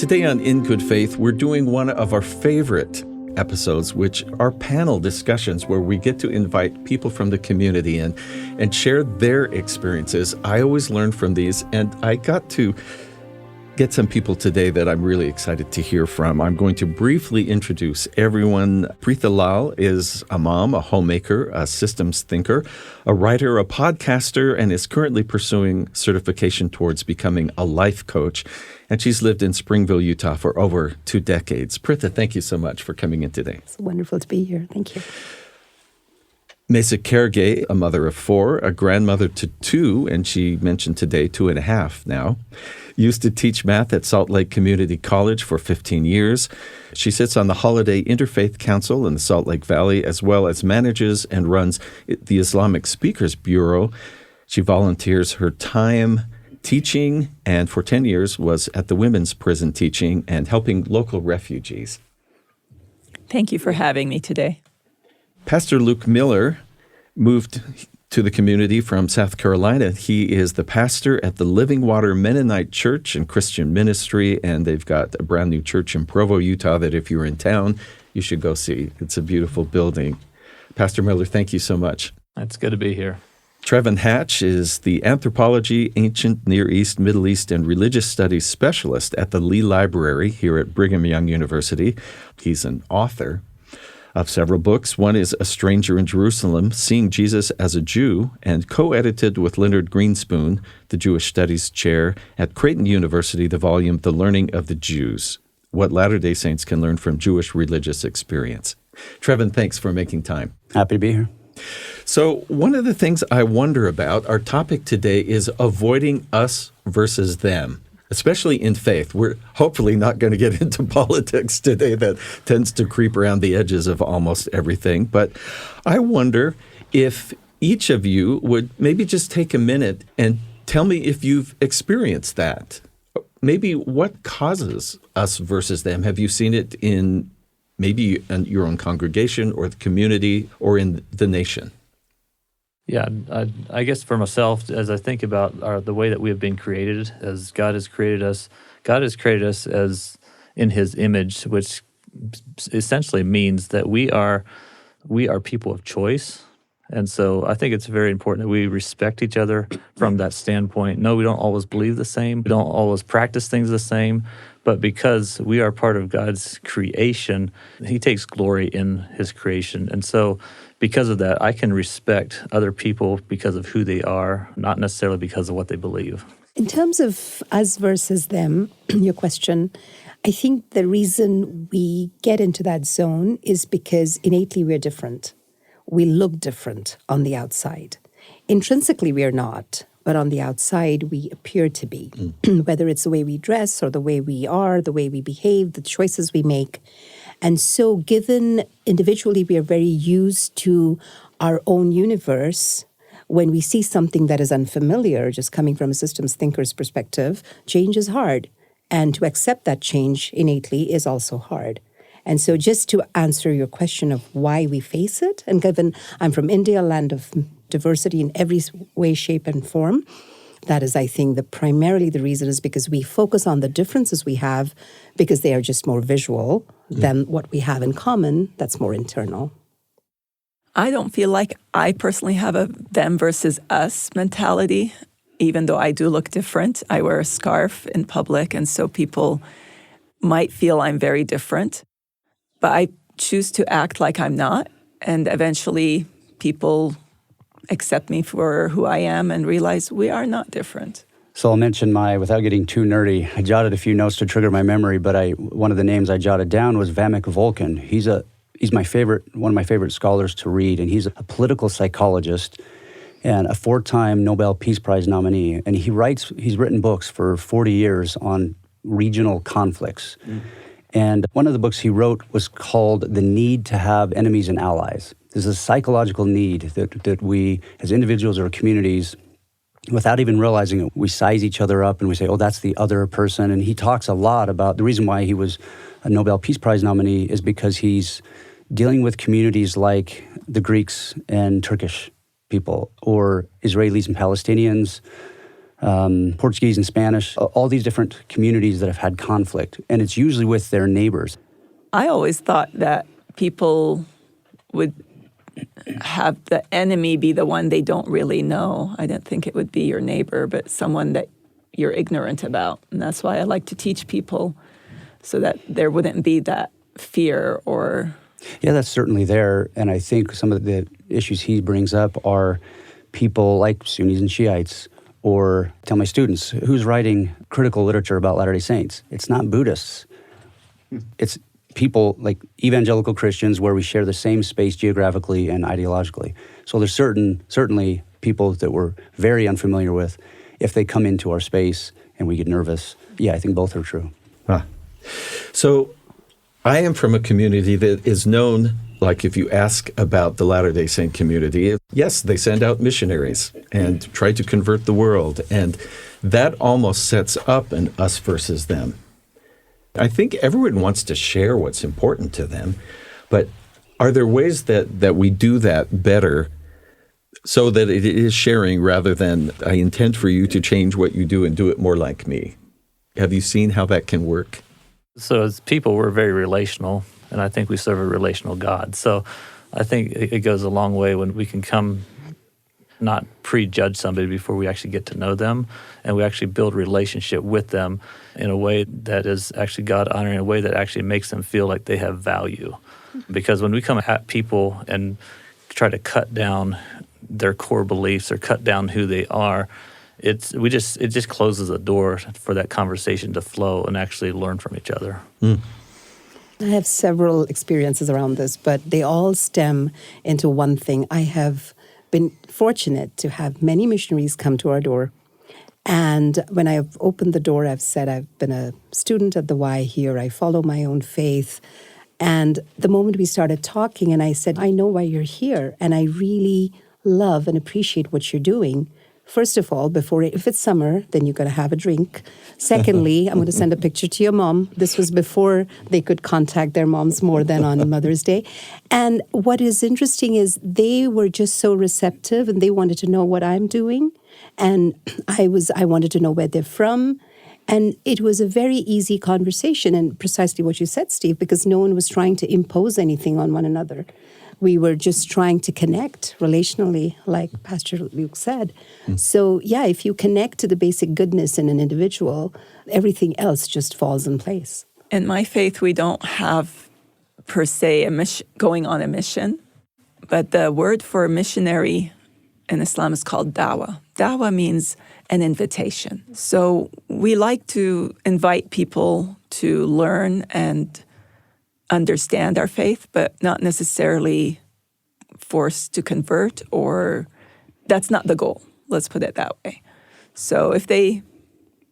Today on In Good Faith, we're doing one of our favorite episodes, which are panel discussions where we get to invite people from the community in and share their experiences. I always learn from these, and I got to get some people today that I'm really excited to hear from. I'm going to briefly introduce everyone. Pritha Lal is a mom, a homemaker, a systems thinker, a writer, a podcaster, and is currently pursuing certification towards becoming a life coach. And she's lived in Springville, Utah for over 2 decades. Pritha, thank you so much for coming in today. It's wonderful to be here. Thank you. Maysa Kergaye, a mother of 4, a grandmother to 2, and she mentioned today 2.5 now, used to teach math at Salt Lake Community College for 15 years. She sits on the Holiday Interfaith Council in the Salt Lake Valley, as well as manages and runs the Islamic Speakers Bureau. She volunteers her time teaching, and for 10 years was at the women's prison teaching and helping local refugees. Thank you for having me today. Pastor Luke Miller moved to the community from South Carolina. He is the pastor at the Living Water Mennonite Church and Christian Ministry, and they've got a brand new church in Provo, Utah, that if you're in town, you should go see. It's a beautiful building. Pastor Miller, thank you so much. It's good to be here. Trevan Hatch is the Anthropology, Ancient Near East, Middle East, and Religious Studies Specialist at the Lee Library here at Brigham Young University. He's an author of several books. One is A Stranger in Jerusalem, Seeing Jesus as a Jew, and co-edited with Leonard Greenspoon, the Jewish Studies Chair at Creighton University, the volume The Learning of the Jews, What Latter-day Saints Can Learn from Jewish Religious Experience. Trevan, thanks for making time. Happy to be here. So one of the things I wonder about, our topic today is avoiding us versus them, especially in faith. We're hopefully not going to get into politics today. That tends to creep around the edges of almost everything. But I wonder if each of you would maybe just take a minute and tell me if you've experienced that. Maybe what causes us versus them? Have you seen it in maybe in your own congregation or the community or in the nation? Yeah, I guess for myself, as I think about the way that we have been created, as God has created us as in His image, which essentially means that we are people of choice. And so I think it's very important that we respect each other from that standpoint. No, we don't always believe the same. We don't always practice things the same. But because we are part of God's creation, He takes glory in His creation. And so because of that, I can respect other people because of who they are, not necessarily because of what they believe. In terms of us versus them, your question, I think the reason we get into that zone is because innately we're different. We look different on the outside. Intrinsically, we are not. But on the outside, we appear to be, whether it's the way we dress or the way we are, the way we behave, the choices we make. And so given individually we are very used to our own universe, when we see something that is unfamiliar, just coming from a systems thinker's perspective, change is hard. And to accept that change innately is also hard. And so just to answer your question of why we face it, and given I'm from India, a land of diversity in every way, shape, and form, that is, I think, primarily the reason is because we focus on the differences we have because they are just more visual than what we have in common that's more internal. I don't feel like I personally have a them versus us mentality, even though I do look different. I wear a scarf in public, and so people might feel I'm very different. But I choose to act like I'm not, and eventually people accept me for who I am and realize we are not different. So I'll mention without getting too nerdy, I jotted a few notes to trigger my memory, but one of the names I jotted down was Vamek Volkan. He's one of my favorite scholars to read, and he's a political psychologist and a 4-time Nobel Peace Prize nominee. And he's written books for 40 years on regional conflicts. And one of the books he wrote was called The Need to Have Enemies and Allies. There's a psychological need that we, as individuals or communities, without even realizing it, we size each other up and we say, oh, that's the other person. And he talks a lot about the reason why he was a Nobel Peace Prize nominee is because he's dealing with communities like the Greeks and Turkish people, or Israelis and Palestinians, Portuguese and Spanish, all these different communities that have had conflict, and it's usually with their neighbors. I always thought that people would have the enemy be the one they don't really know. I didn't think it would be your neighbor, but someone that you're ignorant about. And that's why I like to teach people so that there wouldn't be that fear or... Yeah, that's certainly there. And I think some of the issues he brings up are people like Sunnis and Shiites, or tell my students, who's writing critical literature about Latter-day Saints? It's not Buddhists. It's people like evangelical Christians where we share the same space geographically and ideologically. So there's certainly people that we're very unfamiliar with. If they come into our space and we get nervous, yeah, I think both are true. So I am from a community that is known, like if you ask about the Latter-day Saint community, yes, they send out missionaries and try to convert the world. And that almost sets up an us versus them. I think everyone wants to share what's important to them. But are there ways that we do that better so that it is sharing rather than I intend for you to change what you do and do it more like me? Have you seen how that can work? So as people, we're very relational, and I think we serve a relational God. So I think it goes a long way when we can come, not prejudge somebody before we actually get to know them, and we actually build relationship with them in a way that is actually God-honoring, in a way that actually makes them feel like they have value. Because when we come at people and try to cut down their core beliefs or cut down who they are, it just closes the door for that conversation to flow and actually learn from each other. I have several experiences around this, but they all stem into one thing. I have been fortunate to have many missionaries come to our door. And when I have opened the door, I've said I've been a student at the Y here. I follow my own faith. And the moment we started talking, and I said, I know why you're here, and I really love and appreciate what you're doing. First of all, if it's summer, then you're going to have a drink. Secondly, I'm going to send a picture to your mom. This was before they could contact their moms more than on Mother's Day. And what is interesting is they were just so receptive, and they wanted to know what I'm doing. And I wanted to know where they're from. And it was a very easy conversation, and precisely what you said, Steve, because no one was trying to impose anything on one another. We were just trying to connect relationally, like Pastor Luke said. So, yeah, if you connect to the basic goodness in an individual, everything else just falls in place. In my faith, we don't have, per se, going on a mission. But the word for missionary in Islam is called dawah. Dawah means an invitation. So we like to invite people to learn and understand our faith, but not necessarily forced to convert, or that's not the goal. Let's put it that way. So if they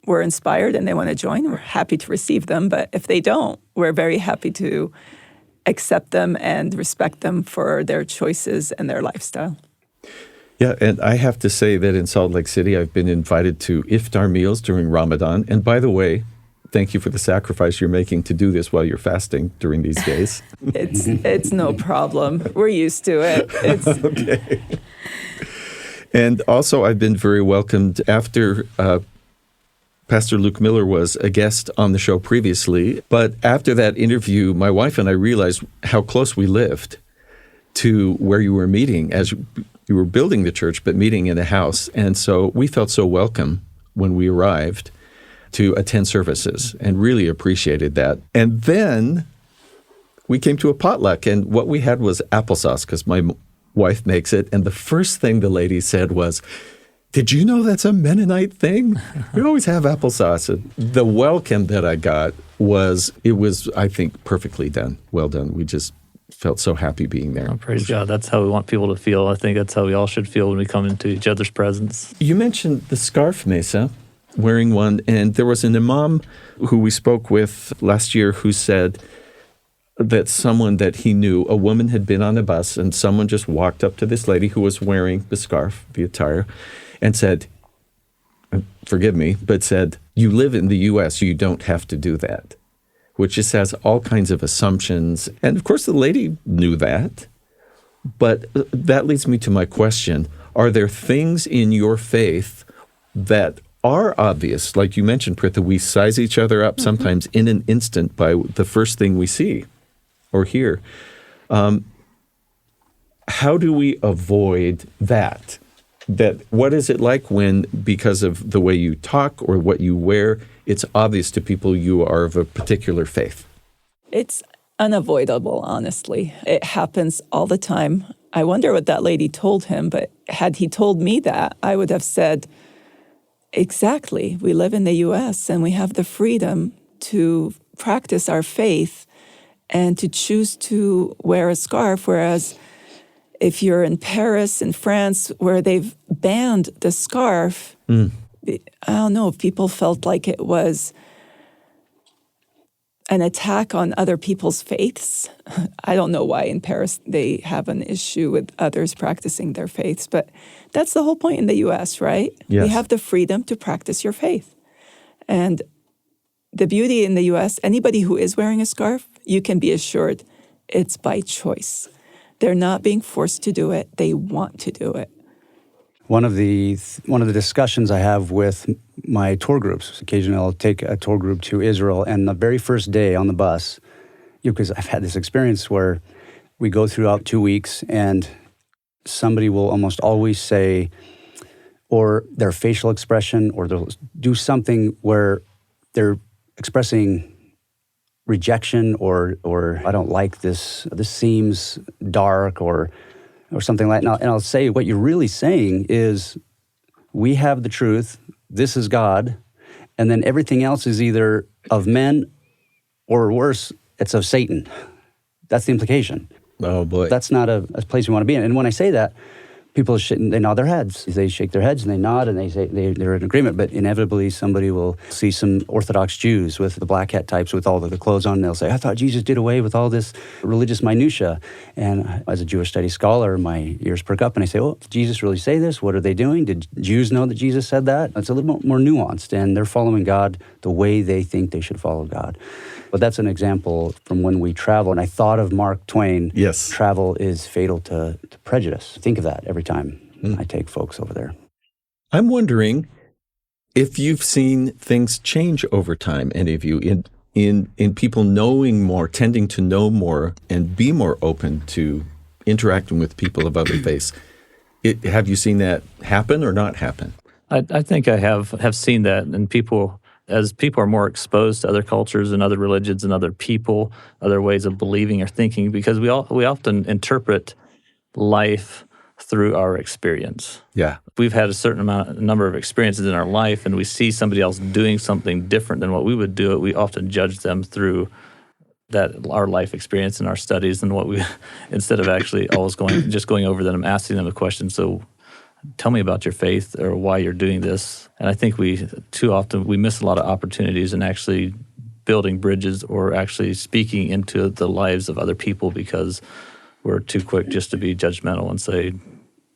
were inspired and they want to join, we're happy to receive them. But if they don't, we're very happy to accept them and respect them for their choices and their lifestyle. Yeah, and I have to say that in Salt Lake City, I've been invited to iftar meals during Ramadan. And by the way, thank you for the sacrifice you're making to do this while you're fasting during these days. It's no problem. We're used to it. Okay. And also, I've been very welcomed after Pastor Luke Miller was a guest on the show previously. But after that interview, my wife and I realized how close we lived to where you were meeting as you were building the church, but meeting in a house. And so we felt so welcome when we arrived to attend services and really appreciated that. And then we came to a potluck, and what we had was applesauce because my wife makes it. And the first thing the lady said was, "Did you know that's a Mennonite thing? We always have applesauce." And the welcome that I got was, I think, perfectly done. Well done. We just felt so happy being there. Oh, praise God. That's how we want people to feel. I think that's how we all should feel when we come into each other's presence. You mentioned the scarf, Maysa, wearing one, and there was an imam who we spoke with last year who said that someone that he knew, a woman had been on a bus, and someone just walked up to this lady who was wearing the scarf, the attire, and said, forgive me, but said, "You live in the U.S., you don't have to do that," which just has all kinds of assumptions. And of course, the lady knew that. But that leads me to my question. Are there things in your faith that are obvious. Like you mentioned, Pritha, we size each other up sometimes in an instant by the first thing we see or hear. How do we avoid that? What is it like when, because of the way you talk or what you wear, it's obvious to people you are of a particular faith? It's unavoidable, honestly. It happens all the time. I wonder what that lady told him, but had he told me that, I would have said, exactly, we live in the U.S. and we have the freedom to practice our faith and to choose to wear a scarf, whereas if you're in Paris, in France, where they've banned the scarf, I don't know if people felt like it was an attack on other people's faiths. I don't know why in Paris they have an issue with others practicing their faiths, but that's the whole point in the U.S., right? Yes. You have the freedom to practice your faith. And the beauty in the U.S., anybody who is wearing a scarf, you can be assured it's by choice. They're not being forced to do it. They want to do it. One of the discussions I have with my tour groups, occasionally I'll take a tour group to Israel, and the very first day on the bus, because I've had this experience where we go throughout 2 weeks and somebody will almost always say, or their facial expression, or they'll do something where they're expressing rejection or I don't like this seems dark or something like that. And I'll say what you're really saying is we have the truth, this is God, and then everything else is either of men or worse, it's of Satan. That's the implication. Oh boy. That's not a place we want to be in. And when I say that, people they nod their heads. They shake their heads and they nod and they say they're in agreement. But inevitably, somebody will see some Orthodox Jews with the black hat types with all the clothes on. And they'll say, "I thought Jesus did away with all this religious minutia." And as a Jewish studies scholar, my ears perk up and I say, "Oh, did Jesus really say this? What are they doing? Did Jews know that Jesus said that?" It's a little more nuanced, and they're following God the way they think they should follow God. But that's an example from when we travel. And I thought of Mark Twain. Yes. Travel is fatal to prejudice. Think of that every time I take folks over there. I'm wondering if you've seen things change over time, any of you, in people knowing more, tending to know more, and be more open to interacting with people of other faiths. Have you seen that happen or not happen? I think I have seen that, and as people are more exposed to other cultures and other religions and other people, other ways of believing or thinking, because we often interpret life through our experience. Yeah. We've had a certain number of experiences in our life, and we see somebody else doing something different than what we would do. We often judge them through our life experience and our studies, and instead of actually always going over them, asking them a question. So, tell me about your faith or why you're doing this. And I think too often we miss a lot of opportunities in actually building bridges or actually speaking into the lives of other people because we're too quick just to be judgmental and say,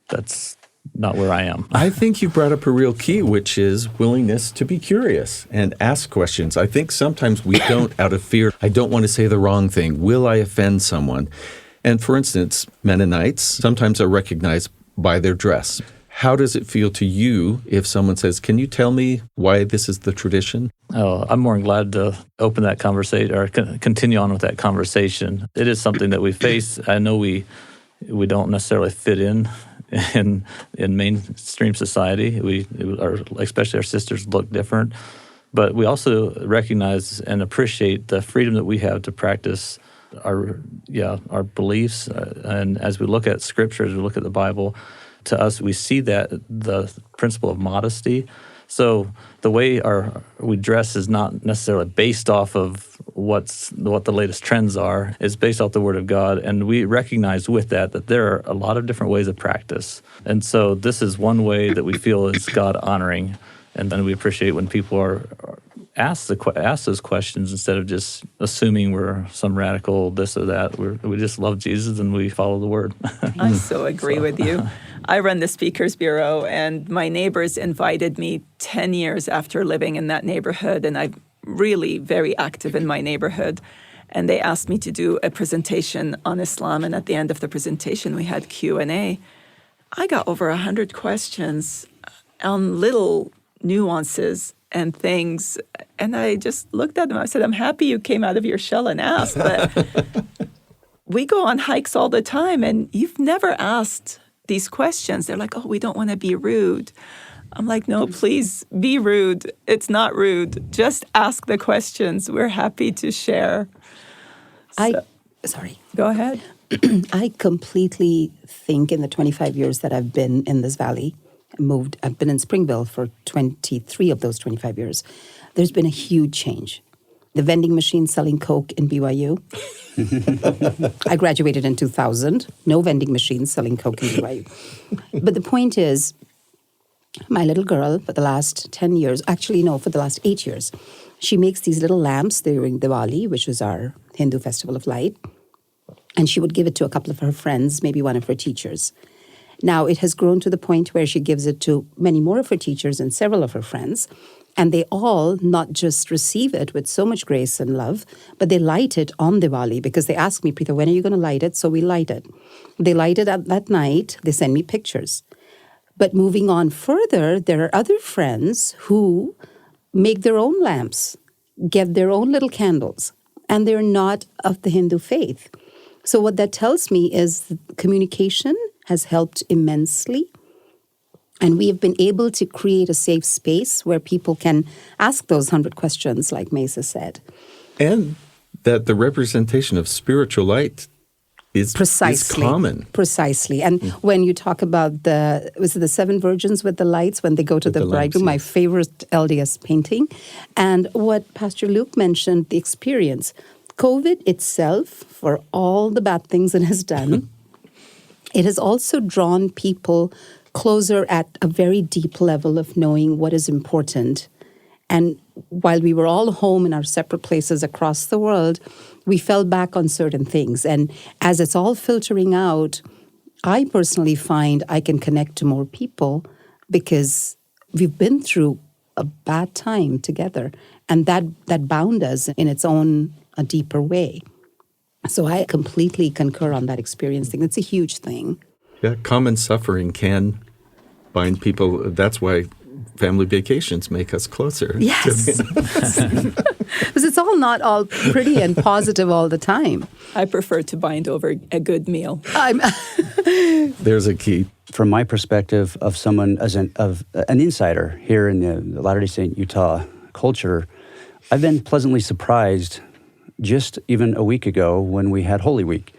that's not where I am. I think you brought up a real key, which is willingness to be curious and ask questions. I think sometimes we don't, out of fear, I don't want to say the wrong thing. Will I offend someone? And for instance, Mennonites sometimes are recognized by their dress. How does it feel to you if someone says, "Can you tell me why this is the tradition?" Oh, I'm more than glad to open that conversation or continue on with that conversation. It is something that we face. I know we don't necessarily fit in mainstream society. Especially our sisters look different, but we also recognize and appreciate the freedom that we have to practice our beliefs. And as we look at Scripture, as we look at the Bible, to us, we see that the principle of modesty. So the way we dress is not necessarily based off of what the latest trends are. It's based off the Word of God, and we recognize with that there are a lot of different ways of practice. And so this is one way that we feel is God honoring, and then we appreciate when people are asked those questions instead of just assuming we're some radical this or that. We just love Jesus and we follow the Word. I so agree with you. I run the Speakers Bureau, and my neighbors invited me 10 years after living in that neighborhood, and I'm really very active in my neighborhood. And they asked me to do a presentation on Islam, and at the end of the presentation, we had Q&A. I got over 100 questions on little nuances and things. And I just looked at them. I said, I'm happy you came out of your shell and asked, but we go on hikes all the time, and you've never asked these questions. They're like, oh, we don't want to be rude. I'm like, no, please be rude. It's not rude. Just ask the questions. We're happy to share. Sorry. Go ahead. I completely think in the 25 years that I've been in this valley, I've been in Springville for 23 of those 25 years, there's been a huge change. The vending machine selling Coke in BYU. I graduated in 2000. No vending machines selling Coke in BYU. But the point is, my little girl, for the last 10 years, actually, no, for the last 8 years, she makes these little lamps during Diwali, which is our Hindu festival of light. And she would give it to a couple of her friends, maybe one of her teachers. Now, it has grown to the point where she gives it to many more of her teachers and several of her friends. And they all not just receive it with so much grace and love, but they light it on Diwali because they ask me, Pritha, when are you going to light it? So we light it. They light it at that night. They send me pictures. But moving on further, there are other friends who make their own lamps, get their own little candles, and they're not of the Hindu faith. So what that tells me is communication has helped immensely. And we have been able to create a safe space where people can ask those 100 questions, like Maysa said. And that the representation of spiritual light is common. Precisely. And when you talk about was it the 7 virgins with the lights when they go to the bridegroom, my favorite LDS painting. And what Pastor Luke mentioned, the experience. COVID itself, for all the bad things it has done, it has also drawn people closer at a very deep level of knowing what is important. And while we were all home in our separate places across the world, we fell back on certain things. And as it's all filtering out, I personally find I can connect to more people because we've been through a bad time together. And that bound us in its own a deeper way. So I completely concur on that experience thing. It's a huge thing. Yeah, common suffering can bind people. That's why family vacations make us closer. Yes. Because it's not all pretty and positive all the time. I prefer to bind over a good meal. There's a key. From my perspective of someone of an insider here in the Latter-day Saint Utah culture, I've been pleasantly surprised just even a week ago when we had Holy Week.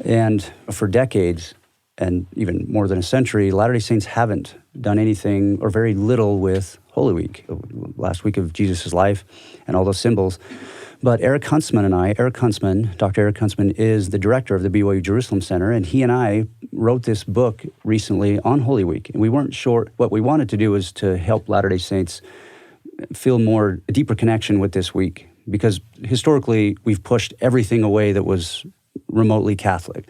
And for decades, and even more than a century, Latter-day Saints haven't done anything or very little with Holy Week, last week of Jesus' life and all those symbols. But Dr. Eric Huntsman is the director of the BYU Jerusalem Center, and he and I wrote this book recently on Holy Week. And we weren't sure. What we wanted to do was to help Latter-day Saints feel a deeper connection with this week, because historically we've pushed everything away that was remotely Catholic.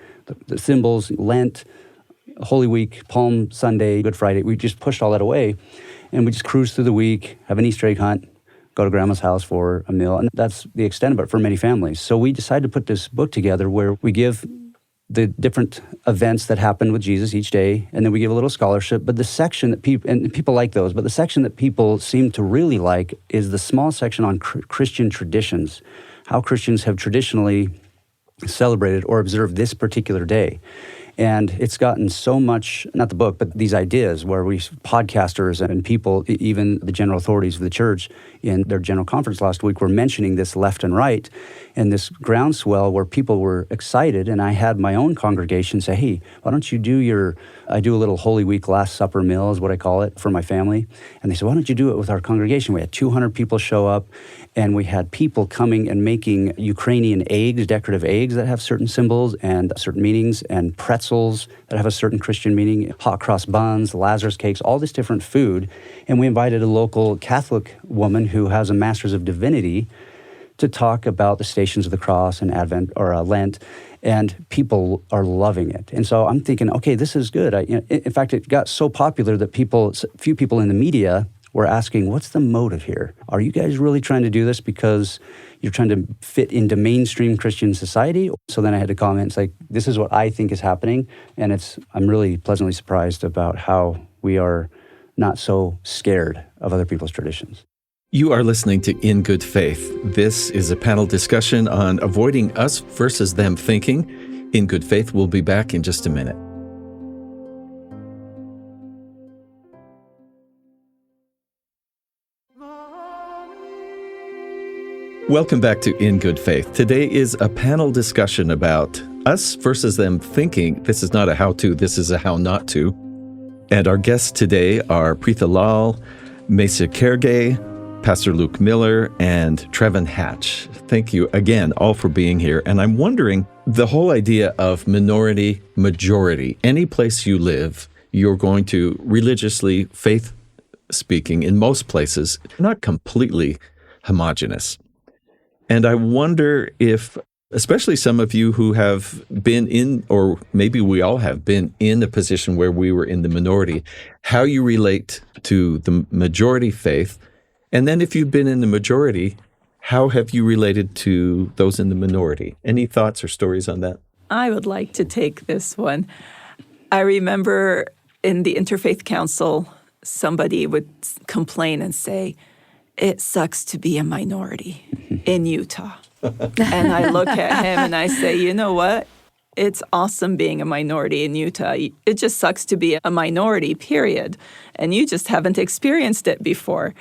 The symbols, Lent, Holy Week, Palm Sunday, Good Friday, we just pushed all that away, and we just cruise through the week, have an Easter egg hunt, go to grandma's house for a meal, and that's the extent of it for many families. So we decided to put this book together where we give the different events that happen with Jesus each day, and then we give a little scholarship. But the section that people like those, but the section that people seem to really like is the small section on Christian traditions, how Christians have traditionally celebrated or observed this particular day. And it's gotten so much, not the book, but these ideas where podcasters and people, even the general authorities of the church in their general conference last week were mentioning this left and right, and this groundswell where people were excited. And I had my own congregation say, hey, why don't you I do a little Holy Week Last Supper meal is what I call it for my family. And they said, why don't you do it with our congregation? We had 200 people show up, and we had people coming and making Ukrainian eggs, decorative eggs that have certain symbols and certain meanings, and pretzels that have a certain Christian meaning, hot cross buns, Lazarus cakes, all this different food. And we invited a local Catholic woman who has a Master's of Divinity to talk about the Stations of the Cross and Advent or Lent, and people are loving it. And so I'm thinking, okay, this is good. In fact, it got so popular that few people in the media were asking, what's the motive here? Are you guys really trying to do this because you're trying to fit into mainstream Christian society? So then I had to comment, it's like, this is what I think is happening, and I'm really pleasantly surprised about how we are not so scared of other people's traditions. You are listening to In Good Faith. This is a panel discussion on avoiding us versus them thinking. In Good Faith, we'll be back in just a minute. Welcome back to In Good Faith. Today is a panel discussion about us versus them thinking. This is not a how-to, this is a how not to. And our guests today are Pritha Lal, Maysa Kergaye, Pastor Luke Miller, and Trevan Hatch. Thank you again all for being here. And I'm wondering, the whole idea of minority, majority, any place you live, you're going to religiously, faith speaking, in most places, not completely homogenous. And I wonder if, especially some of you who have been in, or maybe we all have been in a position where we were in the minority, how you relate to the majority faith. And then if you've been in the majority, how have you related to those in the minority? Any thoughts or stories on that? I would like to take this one. I remember in the Interfaith Council, somebody would complain and say, "It sucks to be a minority in Utah." And I look at him and I say, you know what? It's awesome being a minority in Utah. It just sucks to be a minority, period. And you just haven't experienced it before.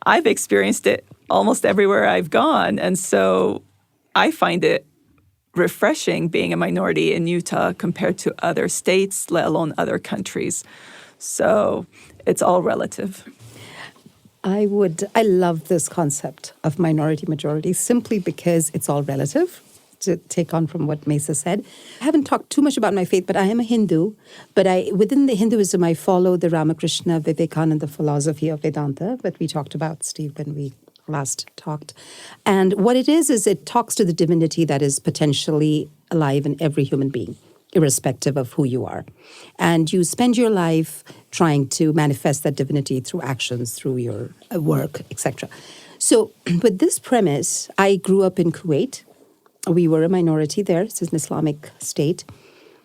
I've experienced it almost everywhere I've gone. And so I find it refreshing being a minority in Utah compared to other states, let alone other countries. So it's all relative. I love this concept of minority majority simply because it's all relative, to take on from what Maysa said. I haven't talked too much about my faith, but I am a Hindu. But within the Hinduism, I follow the Ramakrishna Vivekananda philosophy of Vedanta that we talked about, Steve, when we last talked. And what it is it talks to the divinity that is potentially alive in every human being, irrespective of who you are. And you spend your life trying to manifest that divinity through actions, through your work, etc. So with this premise, I grew up in Kuwait. We were a minority there. It's an Islamic state.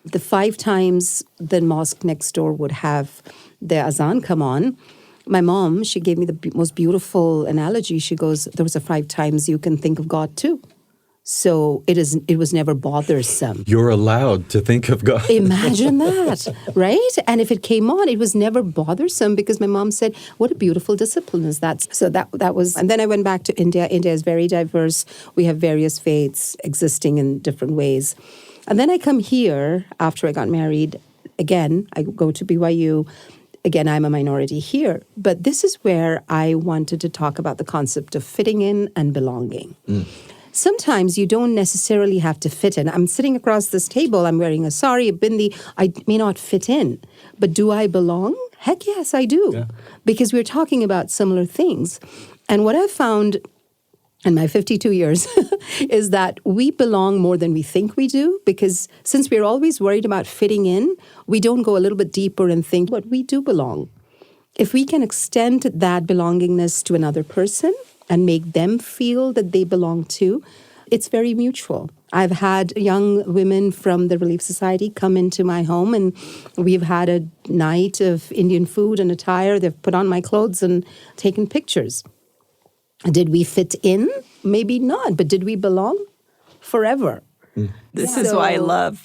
The 5 times the mosque next door would have the azan come on, my mom, she gave me the most beautiful analogy. She goes, there was 5 times you can think of God too. So it was never bothersome. You're allowed to think of God. Imagine that, right? And if it came on, it was never bothersome because my mom said, what a beautiful discipline is that? So that was, and then I went back to India. India is very diverse. We have various faiths existing in different ways. And then I come here after I got married. Again, I go to BYU. Again, I'm a minority here. But this is where I wanted to talk about the concept of fitting in and belonging. Sometimes you don't necessarily have to fit in. I'm sitting across this table, I'm wearing a sari, a bindi. I may not fit in, but do I belong? Heck yes, I do. Yeah. Because we're talking about similar things. And what I've found in my 52 years is that we belong more than we think we do, because since we're always worried about fitting in, we don't go a little bit deeper and think, but we do belong. If we can extend that belongingness to another person, and make them feel that they belong too, it's very mutual. I've had young women from the Relief Society come into my home, and we've had a night of Indian food and attire. They've put on my clothes and taken pictures. Did we fit in? Maybe not, but did we belong? Forever. This is why I love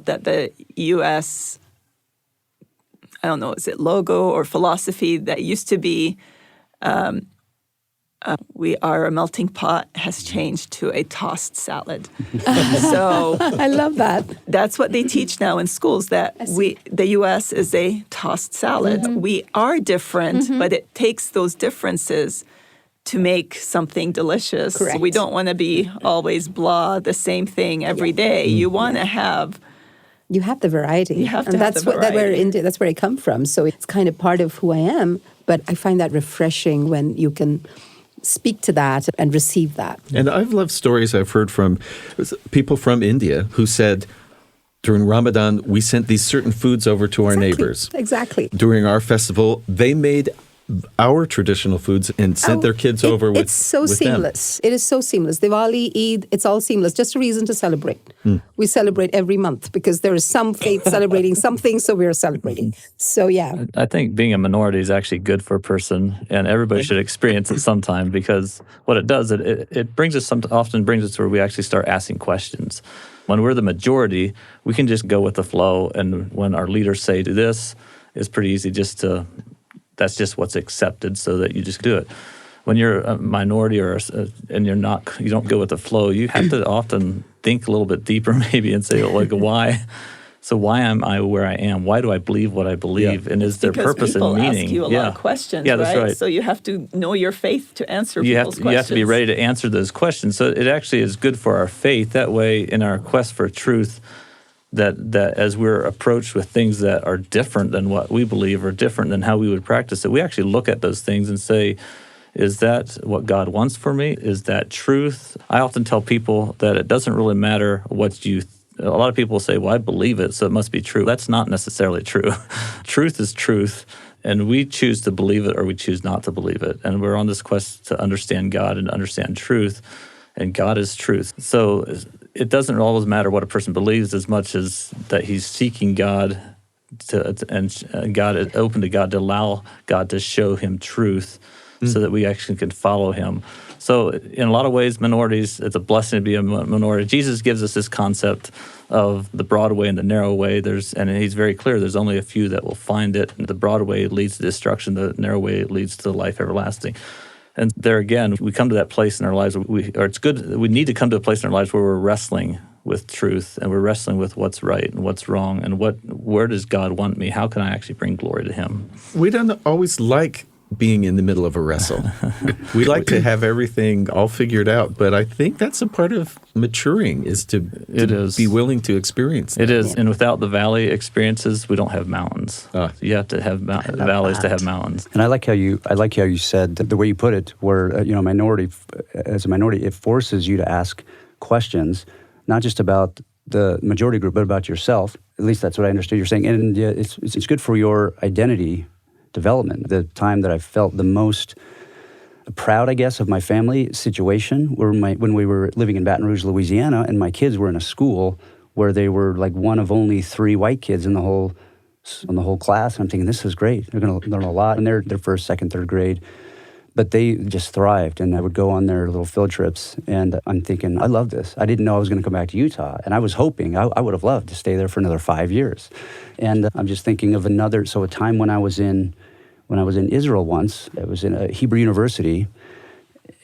that the U.S., I don't know, is it logo or philosophy that used to be we are a melting pot has changed to a tossed salad. So I love that. That's what they teach now in schools, that the U.S. is a tossed salad. Mm-hmm. We are different, but it takes those differences to make something delicious. Correct. We don't want to be always blah, the same thing every day. You want to have... You have the variety. You have to have the variety. That's where I come from. So it's kind of part of who I am. But I find that refreshing when you can speak to that and receive that. And I've loved stories I've heard from people from India who said, during Ramadan, we sent these certain foods over to our neighbors. Exactly. During our festival, they made our traditional foods and sent their kids over with It's so with them. seamless. It is so seamless. Diwali, Eid, it's all seamless. Just a reason to celebrate. We celebrate every month because there is some faith celebrating something, so we're celebrating. So, yeah. I think being a minority is actually good for a person, and everybody should experience it sometime, because what it does, it brings us often brings us to where we actually start asking questions. When we're the majority, we can just go with the flow, and when our leaders say do this, it's pretty easy that's just what's accepted, so that you just do it. When you're a minority and you don't go with the flow, you have to often think a little bit deeper maybe and say, like, why? So why am I where I am? Why do I believe what I believe? Yeah. And is there purpose and meaning? Because people ask you a lot of questions, yeah, that's right? So you have to know your faith to answer people's questions. You have to be ready to answer those questions. So it actually is good for our faith. That way, in our quest for truth, that as we're approached with things that are different than what we believe or different than how we would practice it, we actually look at those things and say, is that what God wants for me? Is that truth? I often tell people that it doesn't really matter what you a lot of people say, well, I believe it, so it must be true. That's not necessarily true. Truth is truth, and we choose to believe it or we choose not to believe it. And we're on this quest to understand God and understand truth, and God is truth. So it doesn't always matter what a person believes as much as that he's seeking God and God is open to God to allow God to show him truth so that we actually can follow him. So in a lot of ways, minorities, it's a blessing to be a minority. Jesus gives us this concept of the broad way and the narrow way. And he's very clear, there's only a few that will find it. The broad way leads to destruction. The narrow way leads to life everlasting. And there again, we come to that place in our lives, we need to come to a place in our lives where we're wrestling with truth, and we're wrestling with what's right and what's wrong, and where does God want me? How can I actually bring glory to him? We don't always like being in the middle of a wrestle. We like to have everything all figured out, but I think that's a part of maturing is to be willing to experience that. It is, and without the valley experiences, we don't have mountains. You have to have valleys to have mountains. And I like how you said the way you put it, where as a minority, it forces you to ask questions, not just about the majority group, but about yourself. At least that's what I understood you're saying, and it's good for your identity development. The time that I felt the most proud, I guess, of my family situation when we were living in Baton Rouge, Louisiana, and my kids were in a school where they were like one of only 3 white kids in the whole class. And I'm thinking, this is great. They're going to learn a lot in their first, second, third grade. But they just thrived, and I would go on their little field trips, and I'm thinking, I love this. I didn't know I was going to come back to Utah, and I was hoping, I would have loved to stay there for another 5 years. And I'm just thinking of a time when I was in Israel once. I was in a Hebrew University,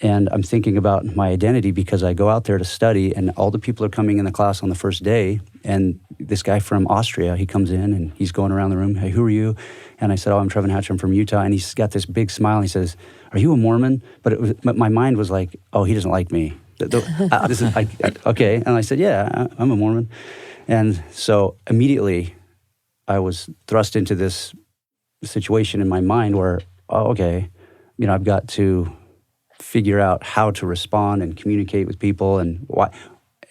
and I'm thinking about my identity because I go out there to study, and all the people are coming in the class on the first day, and this guy from Austria, he comes in, and he's going around the room, hey, who are you? And I said, I'm Trevan Hatch, I'm from Utah, and he's got this big smile, and he says, are you a Mormon? But my mind was like, oh, he doesn't like me. Okay, and I said, yeah, I'm a Mormon. And so immediately I was thrust into this situation in my mind where, I've got to figure out how to respond and communicate with people, and why.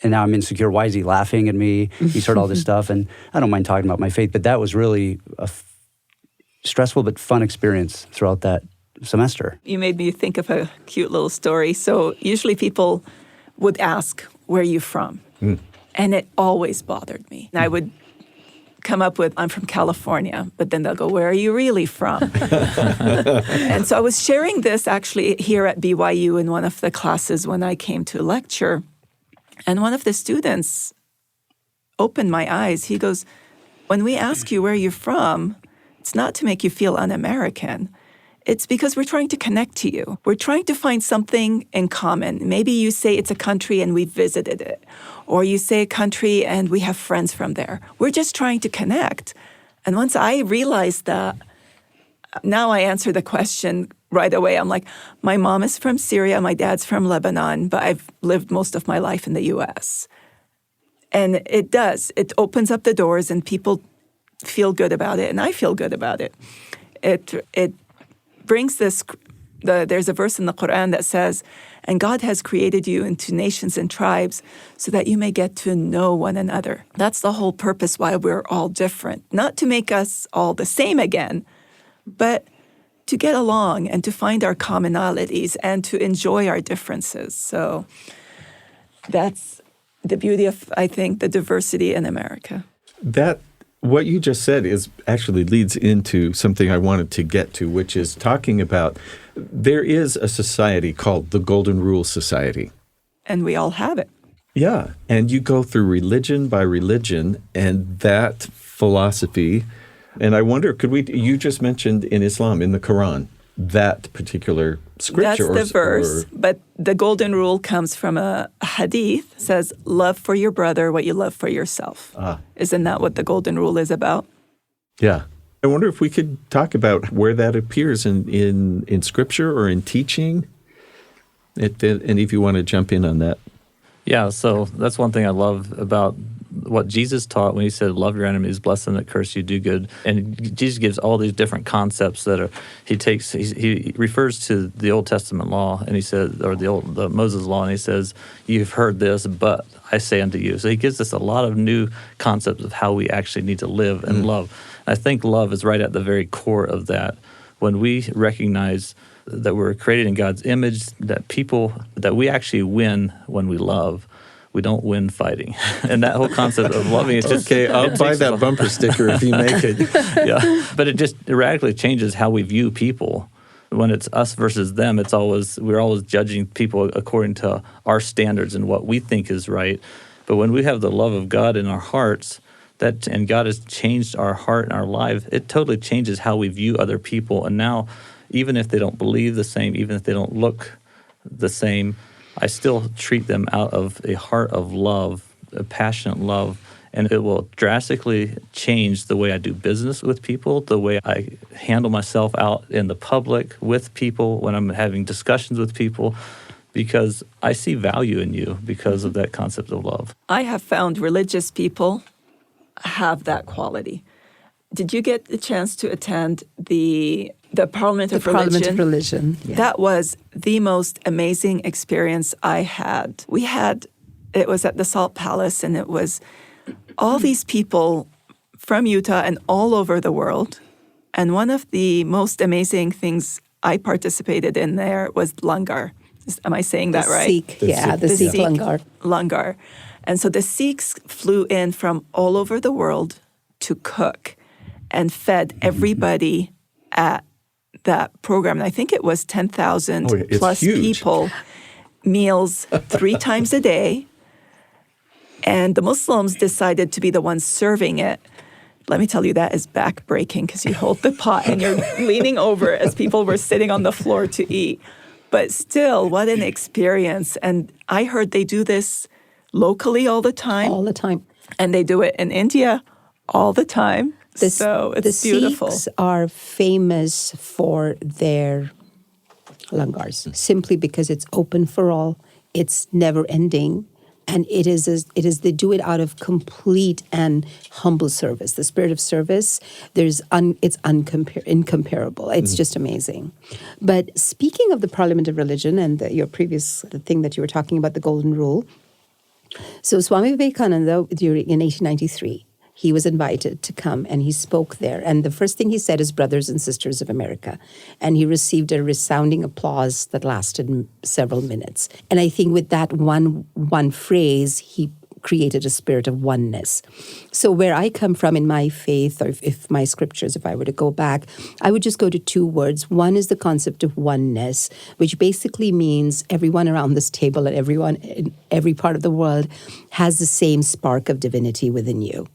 And now I'm insecure. Why is he laughing at me? He's heard all this stuff, and I don't mind talking about my faith, but that was really a stressful but fun experience throughout that semester. You made me think of a cute little story. So usually people would ask, where are you from? And it always bothered me. And I would come up with, I'm from California, but then they'll go, where are you really from? And so I was sharing this actually here at BYU in one of the classes when I came to lecture. And one of the students opened my eyes. He goes, when we ask you where you're from, it's not to make you feel un-American. It's because we're trying to connect to you. We're trying to find something in common. Maybe you say it's a country and we visited it. Or you say a country and we have friends from there. We're just trying to connect. And once I realized that, now I answer the question right away. I'm like, my mom is from Syria, my dad's from Lebanon, but I've lived most of my life in the U.S. And it opens up the doors and people feel good about it, and I feel good about it. It brings this, there's a verse in the Quran that says, and God has created you into nations and tribes so that you may get to know one another. That's the whole purpose why we're all different. Not to make us all the same again, but to get along and to find our commonalities and to enjoy our differences. So that's the beauty of, I think, the diversity in America. That, what you just said is actually leads into something I wanted to get to, which is talking about there is a society called the Golden Rule Society. And we all have it. Yeah. And you go through religion by religion and that philosophy. And I wonder, you just mentioned in Islam, in the Quran, that particular scripture. That's the verse. But the golden rule comes from a hadith. It says, love for your brother what you love for yourself. Isn't that what the golden rule is about? Yeah. I wonder if we could talk about where that appears in scripture or in teaching. Any of you want to jump in on that? Yeah, so that's one thing I love about what Jesus taught when he said, love your enemies, bless them that curse you, do good. And Jesus gives all these different concepts that he refers to the Old Testament law, and he said, or the Moses law, and he says, you've heard this, but I say unto you. So he gives us a lot of new concepts of how we actually need to live and love. And I think love is right at the very core of that. When we recognize that we're created in God's image, that we actually win when we love. We don't win fighting. And that whole concept of loving is just... Okay, I'll buy that bumper sticker if you make it. Yeah, but it just radically changes how we view people. When it's us versus them, we're always judging people according to our standards and what we think is right. But when we have the love of God in our hearts, and God has changed our heart and our life, it totally changes how we view other people. And now, even if they don't believe the same, even if they don't look the same, I still treat them out of a heart of love, a passionate love, and it will drastically change the way I do business with people, the way I handle myself out in the public with people when I'm having discussions with people, because I see value in you because of that concept of love. I have found religious people have that quality. Did you get the chance to attend the Parliament of Religion? Parliament of Religion. Yeah. That was the most amazing experience I had. It was at the Salt Palace, and it was all these people from Utah and all over the world. And one of the most amazing things I participated in there was Langar. Am I saying that right? Sikh, the Sikh Langar. Langar. And so the Sikhs flew in from all over the world to cook and fed everybody at that program. And I think it was 10,000 plus people, meals 3 times a day. And the Muslims decided to be the ones serving it. Let me tell you, that is back-breaking because you hold the pot and you're leaning over as people were sitting on the floor to eat. But still, what an experience. And I heard they do this locally all the time. All the time. And they do it in India all the time. So it's beautiful. The Sikhs are famous for their langars, simply because it's open for all, it's never ending, and they do it out of complete and humble service. The spirit of service, it's incomparable. It's just amazing. But speaking of the Parliament of Religion and the thing that you were talking about, the Golden Rule, so Swami Vivekananda, in 1893, he was invited to come and he spoke there. And the first thing he said is, brothers and sisters of America. And he received a resounding applause that lasted several minutes. And I think with that one phrase, he created a spirit of oneness. So where I come from in my faith, or if my scriptures, if I were to go back, I would just go to 2 words. One is the concept of oneness, which basically means everyone around this table and everyone in every part of the world has the same spark of divinity within you.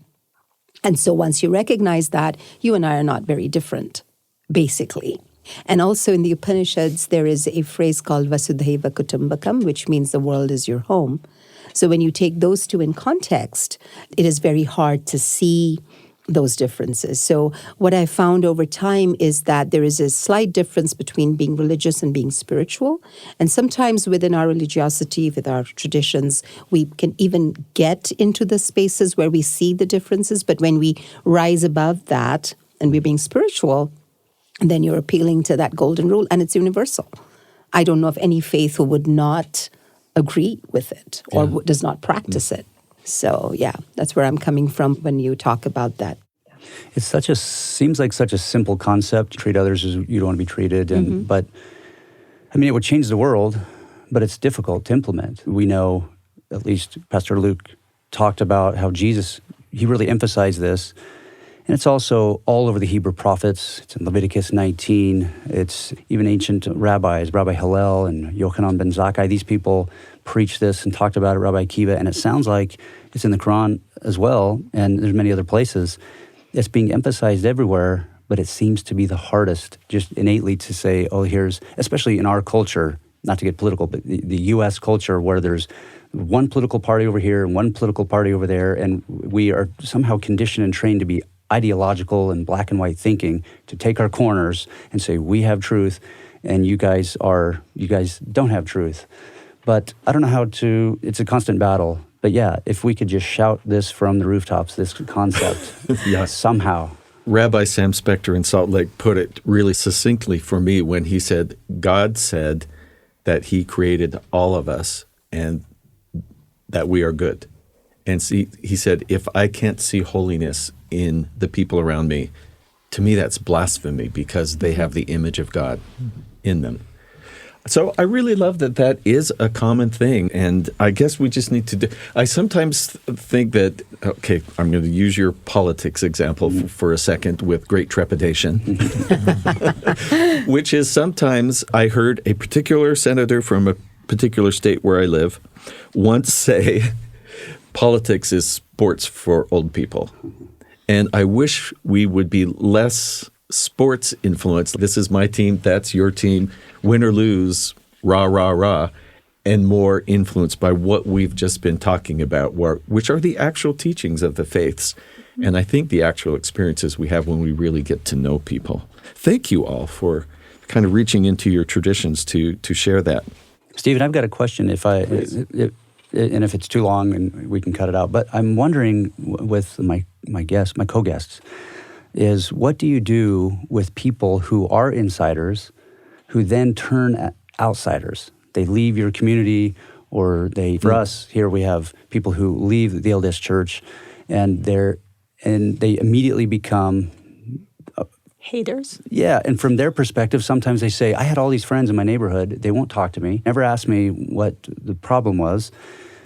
And so once you recognize that, you and I are not very different, basically. And also in the Upanishads, there is a phrase called Vasudhaiva Kutumbakam, which means the world is your home. So when you take those 2 in context, it is very hard to see those differences. So what I found over time is that there is a slight difference between being religious and being spiritual. And sometimes within our religiosity, with our traditions, we can even get into the spaces where we see the differences. But when we rise above that and we're being spiritual, then you're appealing to that golden rule, and it's universal. I don't know of any faith who would not agree with it or does not practice it. So, yeah, that's where I'm coming from when you talk about that. It seems like such a simple concept. Treat others as you don't want to be treated, but I mean, it would change the world, but it's difficult to implement. We know, at least Pastor Luke talked about how Jesus, he really emphasized this. And it's also all over the Hebrew prophets. It's in Leviticus 19. It's even ancient rabbis, Rabbi Hillel and Yochanan ben Zakkai. These people preached this and talked about it, Rabbi Akiva. And it sounds like it's in the Quran as well, and there's many other places. It's being emphasized everywhere, but it seems to be the hardest just innately to say, oh, here's, especially in our culture, not to get political, but the U.S. culture where there's one political party over here and one political party over there, and we are somehow conditioned and trained to be ideological and black and white thinking, to take our corners and say, we have truth, and you guys don't have truth. But I don't know how to, it's a constant battle. But yeah, if we could just shout this from the rooftops, this concept, somehow. Rabbi Sam Spector in Salt Lake put it really succinctly for me when he said, God said that he created all of us and that we are good. And see, he said, if I can't see holiness in the people around me, to me that's blasphemy because they have the image of God in them. So I really love that that is a common thing, and I guess we just need to do. I sometimes think that, okay, I'm going to use your politics example for a second with great trepidation, which is sometimes I heard a particular senator from a particular state where I live once say, politics is sports for old people. And I wish we would be less sports influenced. This is my team, that's your team, win or lose, rah, rah, rah, and more influenced by what we've just been talking about, which are the actual teachings of the faiths. And I think the actual experiences we have when we really get to know people. Thank you all for kind of reaching into your traditions to share that. Steven, I've got a question. And if it's too long, and we can cut it out. But I'm wondering with my co-guests, is what do you do with people who are insiders who then turn outsiders? They leave your community, or for us here we have people who leave the LDS Church, and they immediately become haters. Yeah, and from their perspective, sometimes they say, I had all these friends in my neighborhood. They won't talk to me, never asked me what the problem was.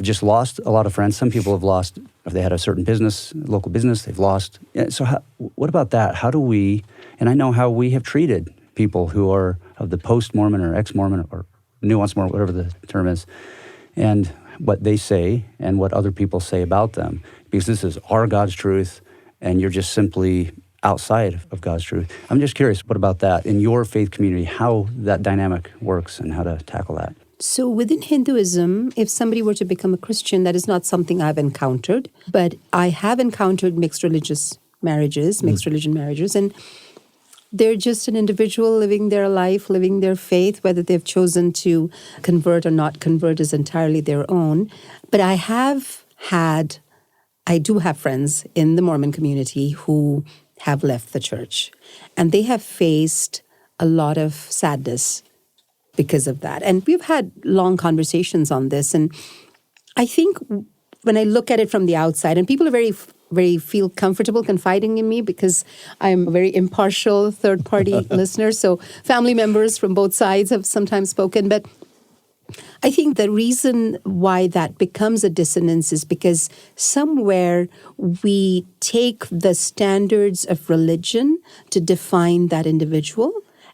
Just lost a lot of friends. Some people have lost, if they had a certain business, local business, they've lost. So what about that? How do we, and I know how we have treated people who are of the post-Mormon or ex-Mormon or nuanced Mormon, whatever the term is, and what they say and what other people say about them. Because this is our God's truth, and you're just simply outside of God's truth. I'm just curious, what about that in your faith community, how that dynamic works and how to tackle that? So within Hinduism, if somebody were to become a Christian, that is not something I've encountered, but I have encountered mixed religion marriages, and they're just an individual living their life, living their faith. Whether they've chosen to convert or not convert is entirely their own. But I do have friends in the Mormon community who have left the church, and they have faced a lot of sadness because of that. And we've had long conversations on this. And I think when I look at it from the outside, and people are very feel comfortable confiding in me because I'm a very impartial third-party listener. So family members from both sides have sometimes spoken. But I think the reason why that becomes a dissonance is because somewhere we take the standards of religion to define that individual.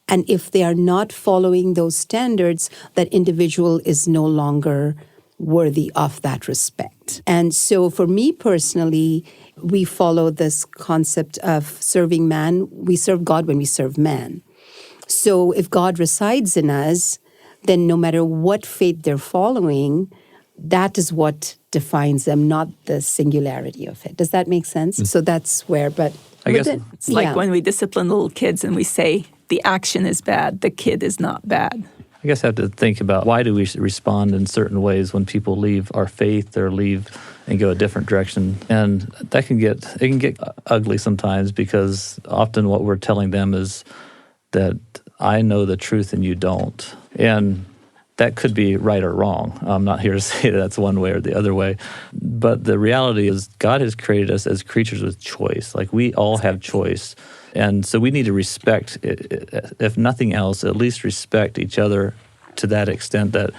And if they are not following those standards, that individual is no longer worthy of that respect. And so for me personally, we follow this concept of serving man. We serve God when we serve man. So if God resides in us, then no matter what faith they're following, that is what defines them, not the singularity of it. Does that make sense? So that's where, but I guess it's like when we discipline little kids and we say the action is bad, the kid is not bad. I guess I have to think about why do we respond in certain ways when people leave our faith or leave and go a different direction. And that can get ugly sometimes, because often what we're telling them is that I know the truth and you don't. And that could be right or wrong. I'm not here to say that's one way or the other way. But the reality is God has created us as creatures with choice. Like, we all have choice. And so we need to respect, if nothing else, at least respect each other to that extent that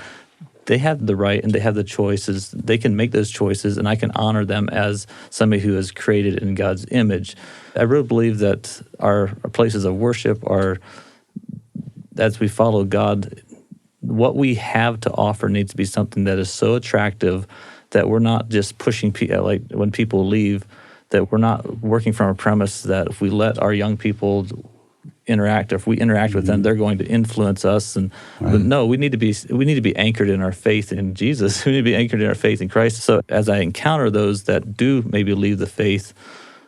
they have the right and they have the choices. They can make those choices, and I can honor them as somebody who is created in God's image. I really believe that our places of worship are, as we follow God, what we have to offer needs to be something that is so attractive that we're not just pushing people, like when people leave, that we're not working from a premise that if we let our young people interact, or if we interact with them, they're going to influence us. And but no, we need to be anchored in our faith in Jesus. We need to be anchored in our faith in Christ. So as I encounter those that do maybe leave the faith,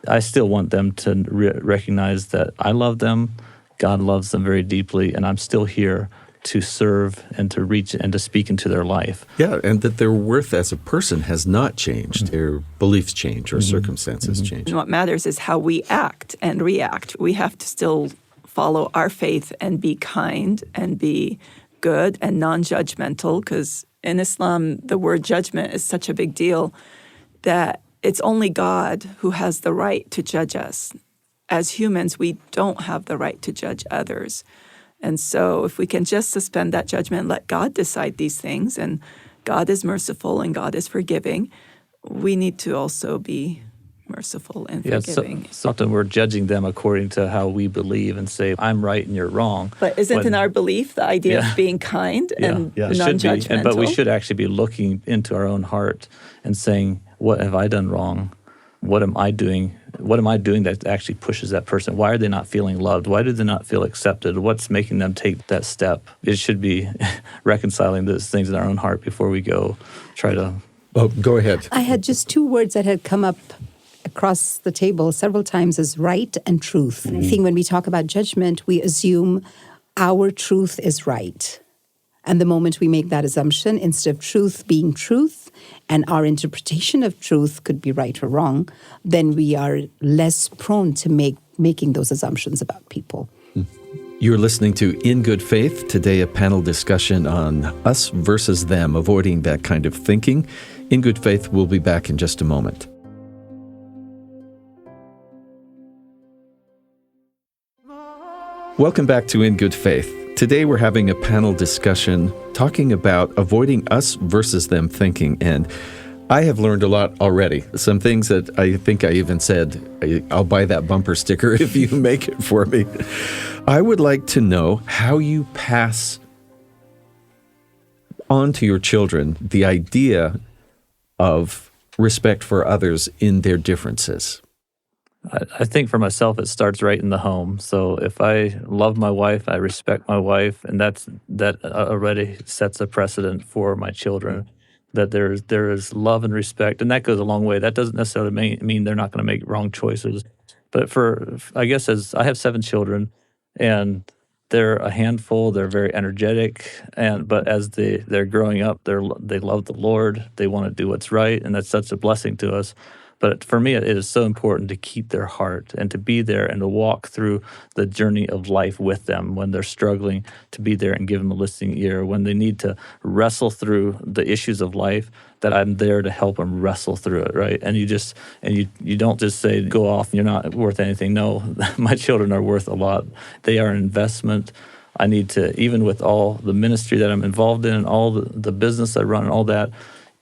I still want them to recognize that I love them, God loves them very deeply, and I'm still here to serve and to reach and to speak into their life. Yeah, and that their worth as a person has not changed. Their beliefs change or circumstances change. And what matters is how we act and react. We have to still follow our faith and be kind and be good and non-judgmental, because in Islam, the word judgment is such a big deal that it's only God who has the right to judge us. As humans, we don't have the right to judge others. And so if we can just suspend that judgment, let God decide these things, and God is merciful and God is forgiving, we need to also be merciful and forgiving. So often we're judging them according to how we believe and say, I'm right and you're wrong. But isn't in our belief the idea of being kind and non-judgmental? But we should actually be looking into our own heart and saying, what have I done wrong? What am I doing? What am I doing that actually pushes that person? Why are they not feeling loved? Why do they not feel accepted? What's making them take that step? It should be reconciling those things in our own heart before we go try to... Oh, go ahead. I had just two words that had come up across the table several times as right and truth. And I think when we talk about judgment, we assume our truth is right. And the moment we make that assumption, instead of truth being truth, and our interpretation of truth could be right or wrong, then we are less prone to making those assumptions about people. You're listening to In Good Faith. Today, a panel discussion on us versus them, avoiding that kind of thinking. In Good Faith, we'll be back in just a moment. Welcome back to In Good Faith. Today we're having a panel discussion talking about avoiding us versus them thinking, and I have learned a lot already. Some things that I think I even said, I'll buy that bumper sticker if you make it for me. I would like to know how you pass on to your children the idea of respect for others in their differences. I think for myself, it starts right in the home. So if I love my wife, I respect my wife, and that already sets a precedent for my children, that there is love and respect, and that goes a long way. That doesn't necessarily mean they're not going to make wrong choices. But I guess as I have 7 children, and they're a handful, they're very energetic, but as they're growing up, they love the Lord, they want to do what's right, and that's such a blessing to us. But for me, it is so important to keep their heart and to be there and to walk through the journey of life with them when they're struggling, to be there and give them a listening ear. When they need to wrestle through the issues of life, that I'm there to help them wrestle through it, right? And you don't just say, go off, you're not worth anything. No, my children are worth a lot. They are an investment. I need to, even with all the ministry that I'm involved in and all the business I run and all that,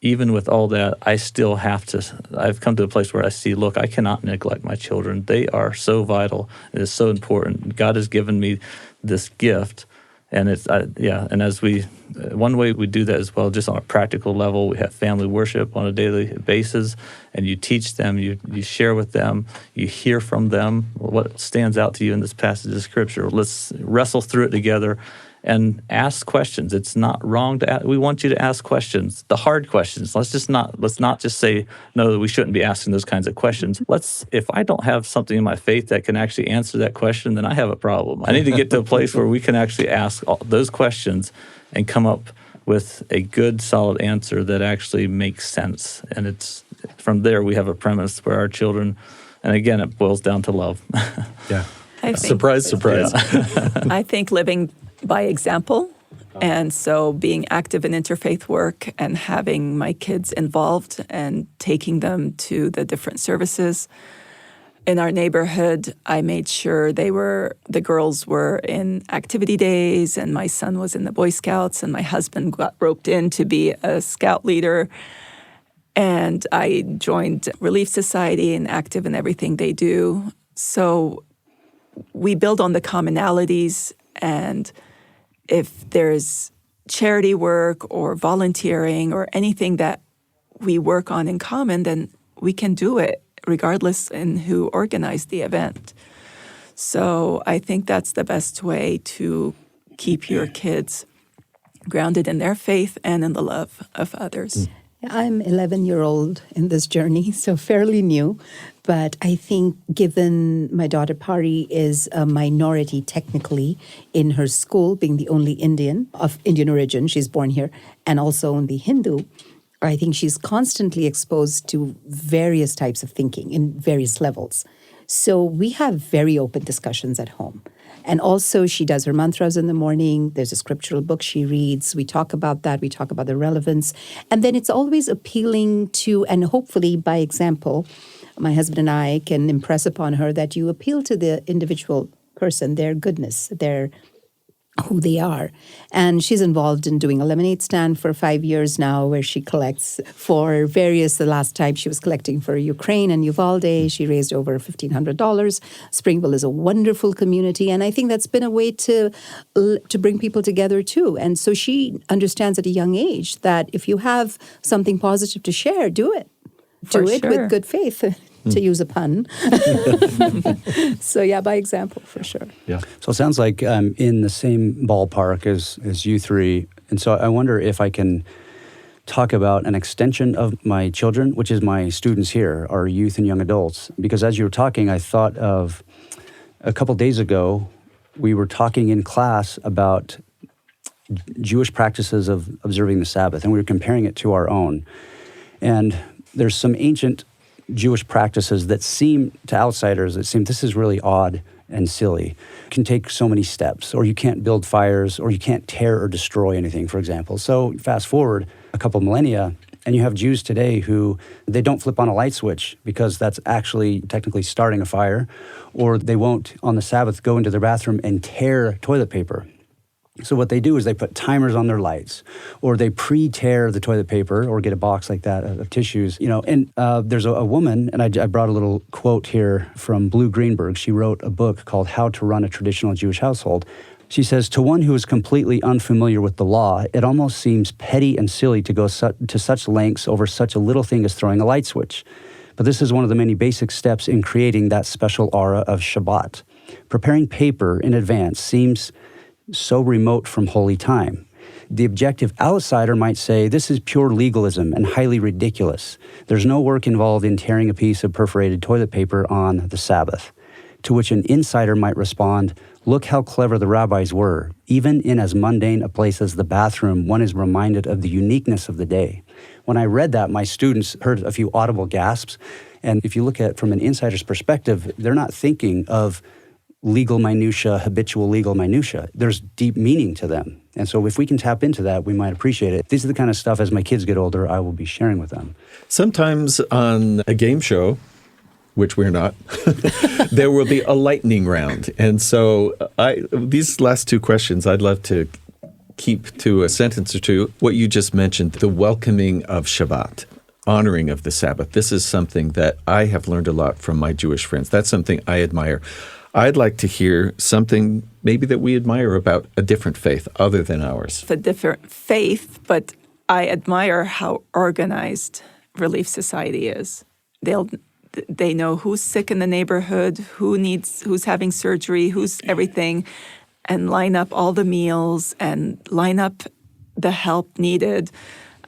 even with all that, I still have to, I've come to a place where I see, look, I cannot neglect my children. They are so vital. It is so important. God has given me this gift. And and as one way we do that as well, just on a practical level, we have family worship on a daily basis, and you teach them, you share with them, you hear from them what stands out to you in this passage of Scripture. Let's wrestle through it together. And ask questions. It's not wrong to ask. We want you to ask questions, the hard questions. Let's not just say, no, we shouldn't be asking those kinds of questions. If I don't have something in my faith that can actually answer that question, then I have a problem. I need to get to a place where we can actually ask those questions and come up with a good, solid answer that actually makes sense. And it's from there we have a premise where our children, and again, it boils down to love. Yeah. Surprise. I think living by example And so being active in interfaith work and having my kids involved and taking them to the different services. In our neighborhood, I made sure the girls were in activity days, and my son was in the Boy Scouts, and my husband got roped in to be a scout leader. And I joined Relief Society and active in everything they do. So we build on the commonalities, and if there's charity work or volunteering or anything that we work on in common, then we can do it regardless in who organized the event. So I think that's the best way to keep your kids grounded in their faith and in the love of others. I'm 11-year-old in this journey, so fairly new. But I think given my daughter Pari is a minority technically in her school, being the only Indian of Indian origin, she's born here, and also only Hindu, I think she's constantly exposed to various types of thinking in various levels. So we have very open discussions at home. And also she does her mantras in the morning. There's a scriptural book she reads. We talk about that. We talk about the relevance. And then it's always appealing to, and hopefully by example, my husband and I can impress upon her that you appeal to the individual person, their goodness, their who they are. And she's involved in doing a lemonade stand for 5 years now, where she collects for the last time she was collecting for Ukraine and Uvalde. She raised over $1,500. Springville is a wonderful community. And I think that's been a way to bring people together too. And so she understands at a young age that if you have something positive to share, do it. Do it with good faith. To use a pun. So yeah, by example, for sure. Yeah. So it sounds like I'm in the same ballpark as you three. And so I wonder if I can talk about an extension of my children, which is my students here, our youth and young adults. Because as you were talking, I thought of a couple days ago, we were talking in class about Jewish practices of observing the Sabbath, and we were comparing it to our own. And there's some ancient Jewish practices that seem to outsiders, this is really odd and silly. You can take so many steps, or you can't build fires, or you can't tear or destroy anything, for example. So fast forward a couple millennia, and you have Jews today who, they don't flip on a light switch because that's actually technically starting a fire, or they won't on the Sabbath go into their bathroom and tear toilet paper. So what they do is they put timers on their lights, or they pre-tear the toilet paper, or get a box like that of tissues, And there's a woman, and I brought a little quote here from Blue Greenberg. She wrote a book called How to Run a Traditional Jewish Household. She says, to one who is completely unfamiliar with the law, it almost seems petty and silly to go to such lengths over such a little thing as throwing a light switch. But this is one of the many basic steps in creating that special aura of Shabbat. Preparing paper in advance seems so remote from holy time. The objective outsider might say, this is pure legalism and highly ridiculous. There's no work involved in tearing a piece of perforated toilet paper on the Sabbath. To which an insider might respond, look how clever the rabbis were. Even in as mundane a place as the bathroom, one is reminded of the uniqueness of the day. When I read that, my students heard a few audible gasps. And if you look at it from an insider's perspective, they're not thinking of legal minutia, habitual legal minutia. There's deep meaning to them. And so if we can tap into that, we might appreciate it. These are the kind of stuff, as my kids get older, I will be sharing with them. Sometimes on a game show, which we're not, there will be a lightning round. And so these last two questions, I'd love to keep to a sentence or two. What you just mentioned, the welcoming of Shabbat, honoring of the Sabbath. This is something that I have learned a lot from my Jewish friends. That's something I admire. I'd like to hear something maybe that we admire about a different faith other than ours. A different faith, but I admire how organized Relief Society is. They know who's sick in the neighborhood, who's having surgery, who's everything, and line up all the meals and line up the help needed.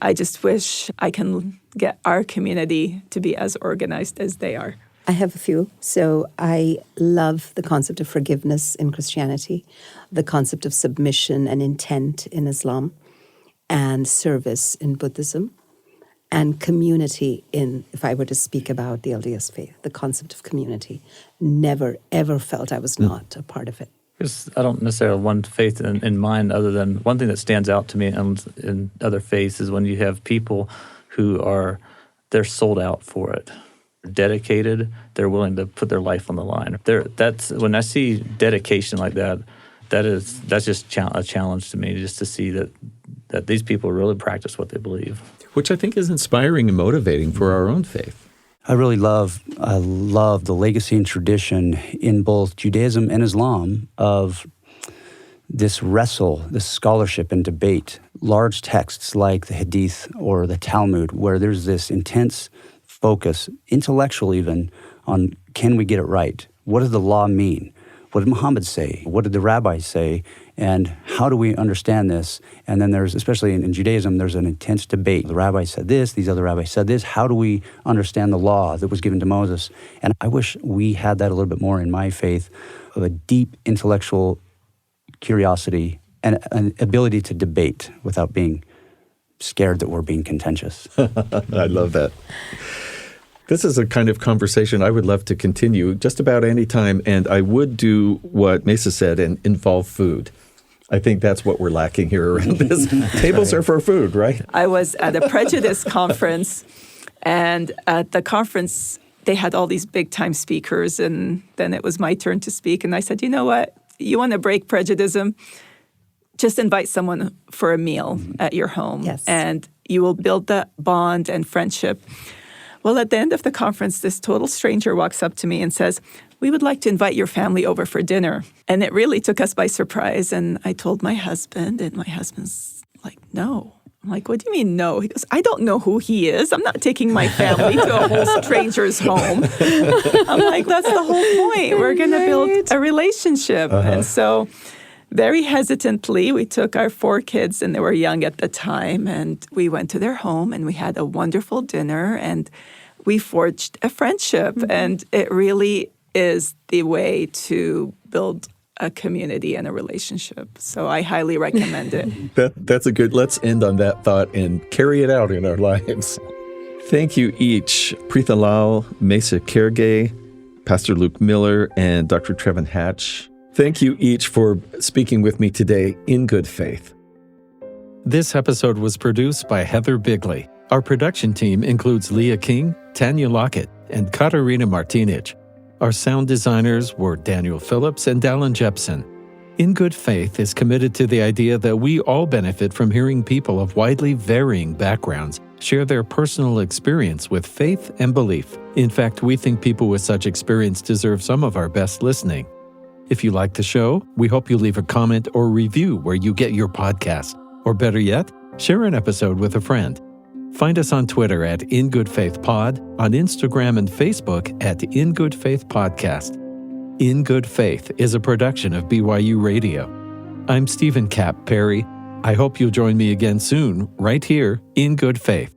I just wish I can get our community to be as organized as they are. I have a few. So I love the concept of forgiveness in Christianity, the concept of submission and intent in Islam, and service in Buddhism, and community in, if I were to speak about the LDS faith, the concept of community. Never, ever felt I was not a part of it. Because I don't necessarily have one faith in mind, other than one thing that stands out to me in other faiths is when you have people who they're sold out for it. They're dedicated, they're willing to put their life on the line. That's when I see dedication like that, that's just a challenge to me, just to see that these people really practice what they believe. Which I think is inspiring and motivating for our own faith. I love the legacy and tradition in both Judaism and Islam of this this scholarship and debate, large texts like the Hadith or the Talmud, where there's this intense focus, intellectual even, on can we get it right? What does the law mean? What did Muhammad say? What did the rabbis say? And how do we understand this? And then there's, especially in Judaism, there's an intense debate. The rabbis said this, these other rabbis said this. How do we understand the law that was given to Moses? And I wish we had that a little bit more in my faith, of a deep intellectual curiosity and an ability to debate without being scared that we're being contentious. I love that. This is a kind of conversation I would love to continue just about any time, and I would do what Maysa said and involve food. I think that's what we're lacking here around this. Tables are for food, right? I was at a prejudice conference, and at the conference, they had all these big-time speakers, and then it was my turn to speak, and I said, you know what? You want to break prejudice? Just invite someone for a meal at your home, and you will build that bond and friendship. Well, at the end of the conference, this total stranger walks up to me and says, we would like to invite your family over for dinner. And it really took us by surprise. And I told my husband, and my husband's like, no. I'm like, what do you mean no? He goes, I don't know who he is. I'm not taking my family to a whole stranger's home. I'm like, that's the whole point. We're going to build a relationship. And so very hesitantly, we took our 4 kids, and they were young at the time, and we went to their home, and we had a wonderful dinner, and we forged a friendship. And it really is the way to build a community and a relationship. So I highly recommend it. That's a good, let's end on that thought and carry it out in our lives. Thank you each, Pritha Lal, Maysa Kergaye, Pastor Luke Miller, and Dr. Trevan Hatch. Thank you each for speaking with me today in good faith. This episode was produced by Heather Bigley. Our production team includes Leah King, Tanya Lockett, and Katarina Martinich. Our sound designers were Daniel Phillips and Dallin Jepson. In Good Faith is committed to the idea that we all benefit from hearing people of widely varying backgrounds share their personal experience with faith and belief. In fact, we think people with such experience deserve some of our best listening. If you like the show, we hope you leave a comment or review where you get your podcast. Or better yet, share an episode with a friend. Find us on Twitter at InGoodFaithPod, on Instagram and Facebook at InGoodFaithPodcast. In Good Faith is a production of BYU Radio. I'm Steven Kapp Perry. I hope you'll join me again soon, right here in Good Faith.